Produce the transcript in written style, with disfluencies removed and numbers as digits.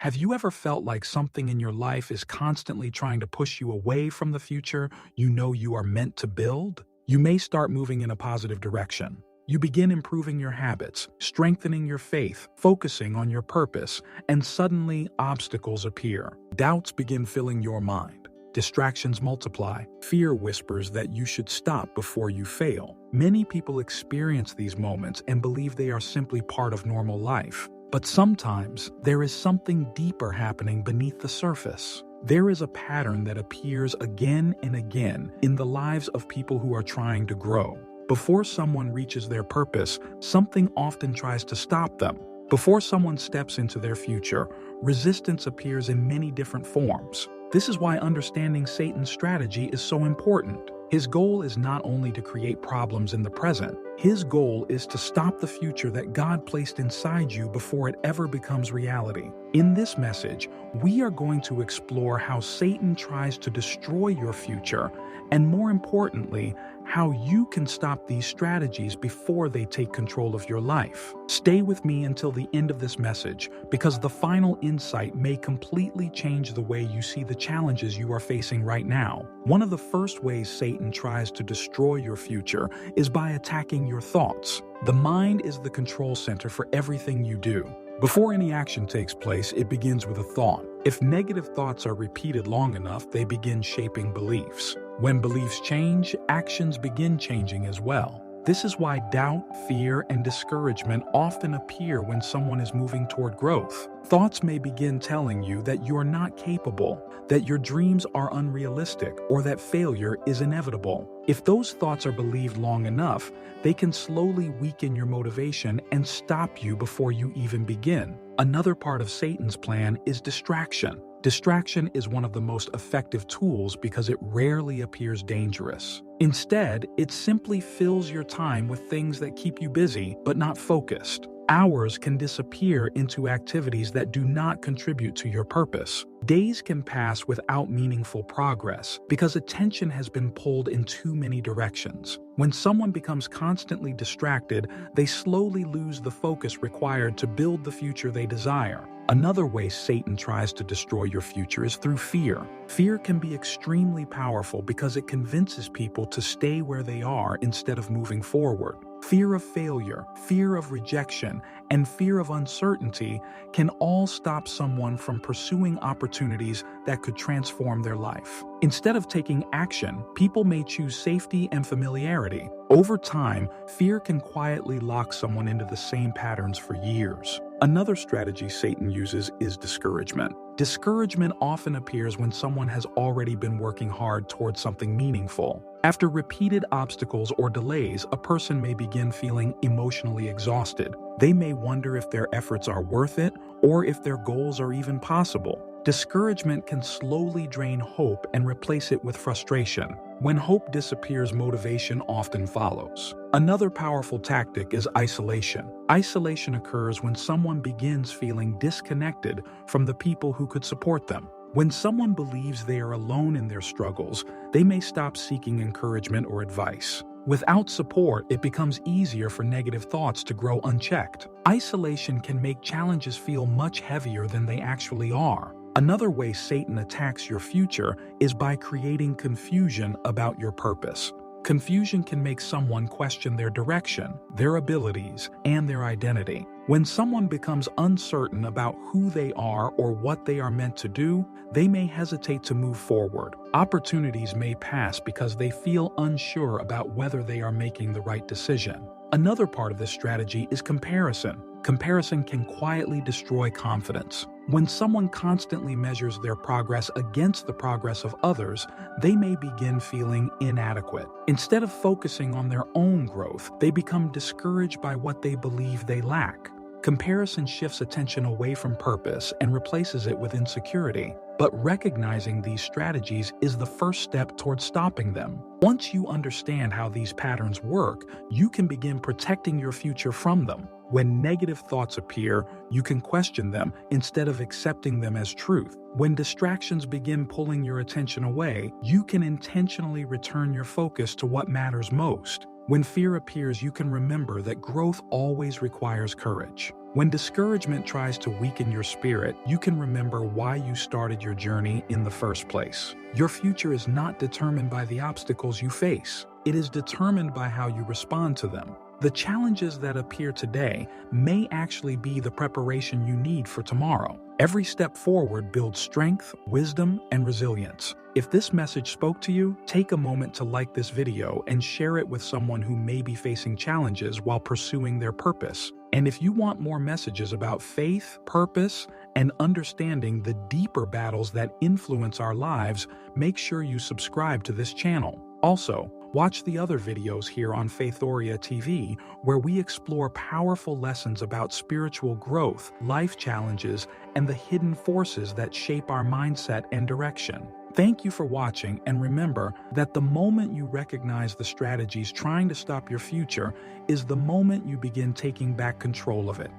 Have you ever felt like something in your life is constantly trying to push you away from the future you know you are meant to build? You may start moving in a positive direction. You begin improving your habits, strengthening your faith, focusing on your purpose, and suddenly obstacles appear. Doubts begin filling your mind. Distractions multiply. Fear whispers that you should stop before you fail. Many people experience these moments and believe they are simply part of normal life. But sometimes there is something deeper happening beneath the surface. There is a pattern that appears again and again in the lives of people who are trying to grow. Before someone reaches their purpose, something often tries to stop them. Before someone steps into their future, resistance appears in many different forms. This is why understanding Satan's strategy is so important. His goal is not only to create problems in the present, his goal is to stop the future that God placed inside you before it ever becomes reality. In this message, we are going to explore how Satan tries to destroy your future, and more importantly, how you can stop these strategies before they take control of your life. Stay with me until the end of this message, because the final insight may completely change the way you see the challenges you are facing right now. One of the first ways Satan tries to destroy your future is by attacking your thoughts. The mind is the control center for everything you do. Before any action takes place, it begins with a thought. If negative thoughts are repeated long enough, they begin shaping beliefs. When beliefs change, actions begin changing as well. This is why doubt, fear, and discouragement often appear when someone is moving toward growth. Thoughts may begin telling you that you are not capable, that your dreams are unrealistic, or that failure is inevitable. If those thoughts are believed long enough, they can slowly weaken your motivation and stop you before you even begin. Another part of Satan's plan is distraction. Distraction is one of the most effective tools because it rarely appears dangerous. Instead, it simply fills your time with things that keep you busy but not focused. Hours can disappear into activities that do not contribute to your purpose. Days can pass without meaningful progress because attention has been pulled in too many directions. When someone becomes constantly distracted, they slowly lose the focus required to build the future they desire. Another way Satan tries to destroy your future is through fear. Fear can be extremely powerful because it convinces people to stay where they are instead of moving forward. Fear of failure, fear of rejection, and fear of uncertainty can all stop someone from pursuing opportunities that could transform their life. Instead of taking action, people may choose safety and familiarity. Over time, fear can quietly lock someone into the same patterns for years. Another strategy Satan uses is discouragement. Discouragement often appears when someone has already been working hard towards something meaningful. After repeated obstacles or delays, a person may begin feeling emotionally exhausted. They may wonder if their efforts are worth it or if their goals are even possible. Discouragement can slowly drain hope and replace it with frustration. When hope disappears, motivation often follows. Another powerful tactic is isolation. Isolation occurs when someone begins feeling disconnected from the people who could support them. When someone believes they are alone in their struggles, they may stop seeking encouragement or advice. Without support, it becomes easier for negative thoughts to grow unchecked. Isolation can make challenges feel much heavier than they actually are. Another way Satan attacks your future is by creating confusion about your purpose. Confusion can make someone question their direction, their abilities, and their identity. When someone becomes uncertain about who they are or what they are meant to do, they may hesitate to move forward. Opportunities may pass because they feel unsure about whether they are making the right decision. Another part of this strategy is comparison. Comparison can quietly destroy confidence. When someone constantly measures their progress against the progress of others, they may begin feeling inadequate. Instead of focusing on their own growth, they become discouraged by what they believe they lack. Comparison shifts attention away from purpose and replaces it with insecurity. But recognizing these strategies is the first step towards stopping them. Once you understand how these patterns work, you can begin protecting your future from them. When negative thoughts appear, you can question them instead of accepting them as truth. When distractions begin pulling your attention away, you can intentionally return your focus to what matters most. When fear appears, you can remember that growth always requires courage. When discouragement tries to weaken your spirit, you can remember why you started your journey in the first place. Your future is not determined by the obstacles you face. It is determined by how you respond to them. The challenges that appear today may actually be the preparation you need for tomorrow. Every step forward builds strength, wisdom, and resilience. If this message spoke to you, take a moment to like this video and share it with someone who may be facing challenges while pursuing their purpose. And if you want more messages about faith, purpose, and understanding the deeper battles that influence our lives, make sure you subscribe to this channel. Also, watch the other videos here on FaithoriaTV, where we explore powerful lessons about spiritual growth, life challenges, and the hidden forces that shape our mindset and direction. Thank you for watching, and remember that the moment you recognize the strategies trying to stop your future is the moment you begin taking back control of it.